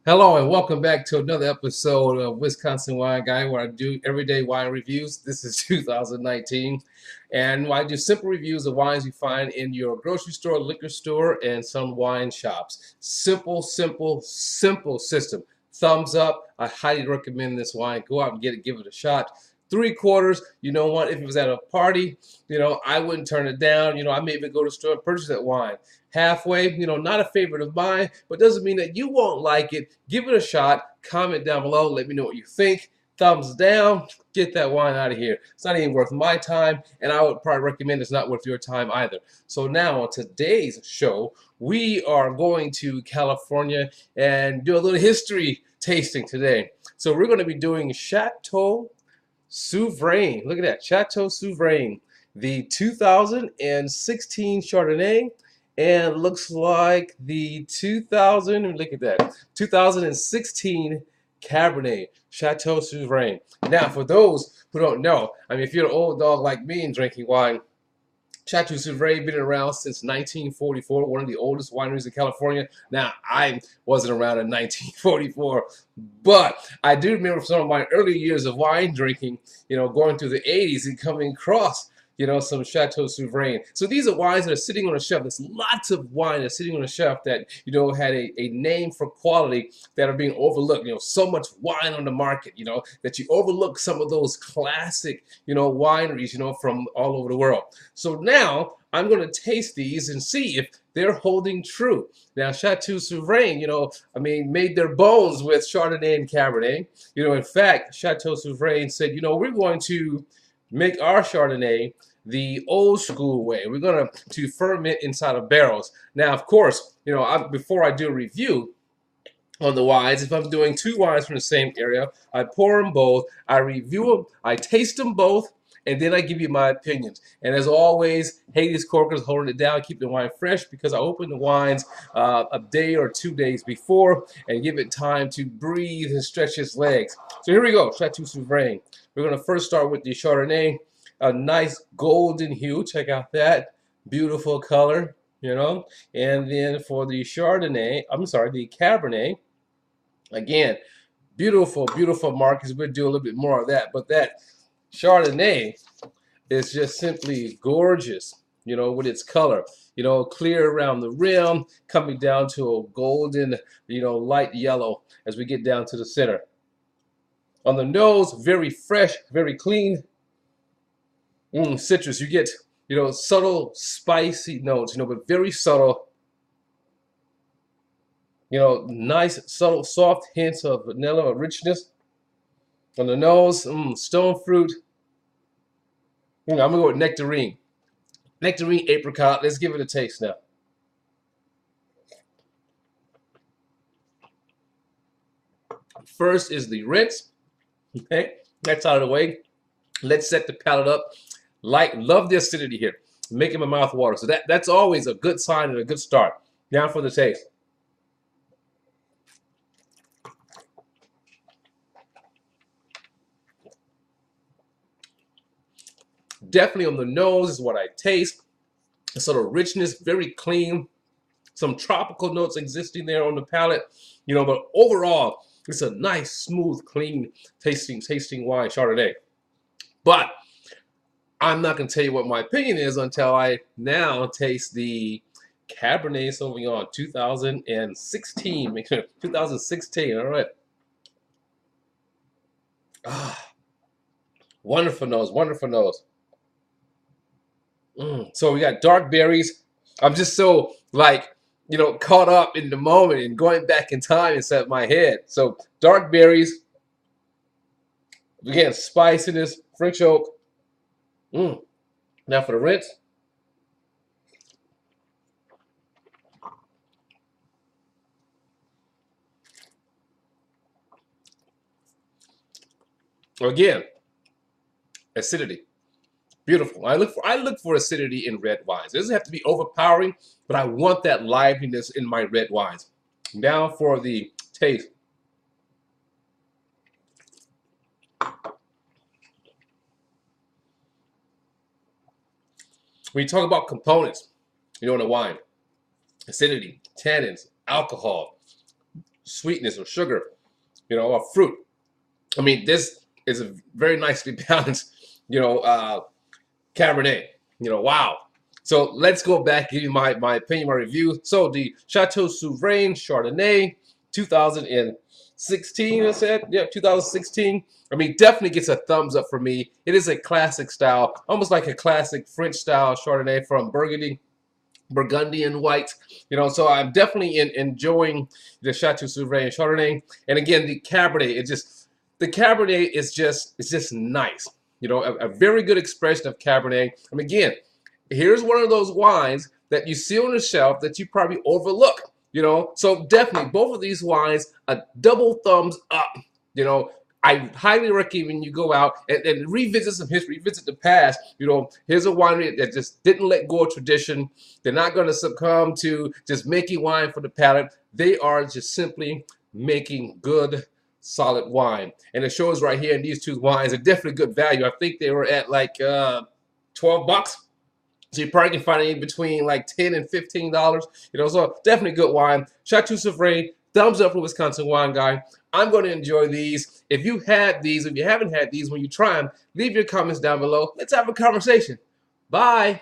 Hello and welcome back to another episode of Wisconsin Wine Guy, where I do everyday wine reviews. This is 2019, and I do simple reviews of wines you find in your grocery store, liquor store, and some wine shops. Simple, simple, simple system. Thumbs up. I highly recommend this wine. Go out and get it, give it a shot. 3/4, you know what? If it was at a party, I wouldn't turn it down. I may even go to the store and purchase that wine. Halfway, not a favorite of mine, but doesn't mean that you won't like it. Give it a shot. Comment down below. Let me know what you think. Thumbs down. Get that wine out of here. It's not even worth my time, and I would probably recommend it's not worth your time either. So now on today's show, we are going to California and do a little history tasting today. So we're going to be doing Chateau Souvrain. Look at that. Chateau Souvrain. The 2016 Chardonnay. And looks like the 2016 Cabernet, Chateau Souverain. Now, for those who don't know, if you're an old dog like me and drinking wine, Chateau Souverain been around since 1944, one of the oldest wineries in California. Now, I wasn't around in 1944, but I do remember some of my early years of wine drinking, going through the 80s and coming across some Chateau Souverain. So these are wines that are sitting on a shelf. There's lots of wine that's sitting on a shelf that, had a name for quality that are being overlooked. So much wine on the market, that you overlook some of those classic, wineries, from all over the world. So now I'm going to taste these and see if they're holding true. Now, Chateau Souverain, made their bones with Chardonnay and Cabernet. In fact, Chateau Souverain said, we're going to make our Chardonnay the old school way. We're going to ferment inside of barrels. Now, of course, before I do a review on the wines, if I'm doing two wines from the same area, I pour them both, I review them, I taste them both, and then I give you my opinions. And as always, Hades Corkers holding it down, keep the wine fresh, because I open the wines a day or 2 days before and give it time to breathe and stretch its legs. So here we go, Chateau Souverain. We're going to first start with the Chardonnay, a nice golden hue. Check out that beautiful color, And then for the the Cabernet, again, beautiful, beautiful markings. We'll do a little bit more of that, but that Chardonnay is just simply gorgeous, with its color, clear around the rim, coming down to a golden, light yellow as we get down to the center. On the nose, very fresh, very clean. Citrus, you get, subtle, spicy notes, but very subtle. Nice, subtle, soft hints of vanilla or richness. On the nose, stone fruit. I'm going to go with nectarine. Nectarine apricot. Let's give it a taste now. First is the rinse. Okay, that's out of the way. Let's set the palate up. Love the acidity here, making my mouth water. So that's always a good sign and a good start. Now for the taste. Definitely on the nose is what I taste. A sort of richness, very clean. Some tropical notes existing there on the palate, but overall, it's a nice, smooth, clean tasting wine, Chardonnay. But I'm not going to tell you what my opinion is until I now taste the Cabernet Sauvignon 2016. 2016, all right. Wonderful nose, wonderful nose. So we got dark berries. I'm just so, caught up in the moment and going back in time inside my head. So dark berries. Again, spiciness, French oak. Now for the rinse. Again, acidity. Beautiful. I look for acidity in red wines. It doesn't have to be overpowering, but I want that liveliness in my red wines. Now for the taste. When you talk about components, in a wine, acidity, tannins, alcohol, sweetness or sugar, or fruit. I mean, this is a very nicely balanced, Cabernet. Wow. So let's go back, give you my opinion, my review. So the Chateau Souverain Chardonnay, 2016, I said. Yeah, 2016. I mean, definitely gets a thumbs up for me. It is a classic style, almost like a classic French style Chardonnay from Burgundian white. So I'm definitely enjoying the Chateau Souverain Chardonnay. And again, the Cabernet, the Cabernet is just nice. A very good expression of Cabernet. I mean, again, here's one of those wines that you see on the shelf that you probably overlook. So definitely both of these wines, a double thumbs up. I highly recommend you go out and revisit some history, revisit the past. Here's a winery that just didn't let go of tradition. They're not going to succumb to just making wine for the palate. They are just simply making good, solid wine. And it shows right here in these two wines are definitely good value. I think they were at like $12. So you probably can find it in between like $10 and $15. So definitely good wine. Chateau Souvrain, thumbs up for Wisconsin wine guy. I'm going to enjoy these. If you had these, if you haven't had these, when you try them, leave your comments down below. Let's have a conversation. Bye.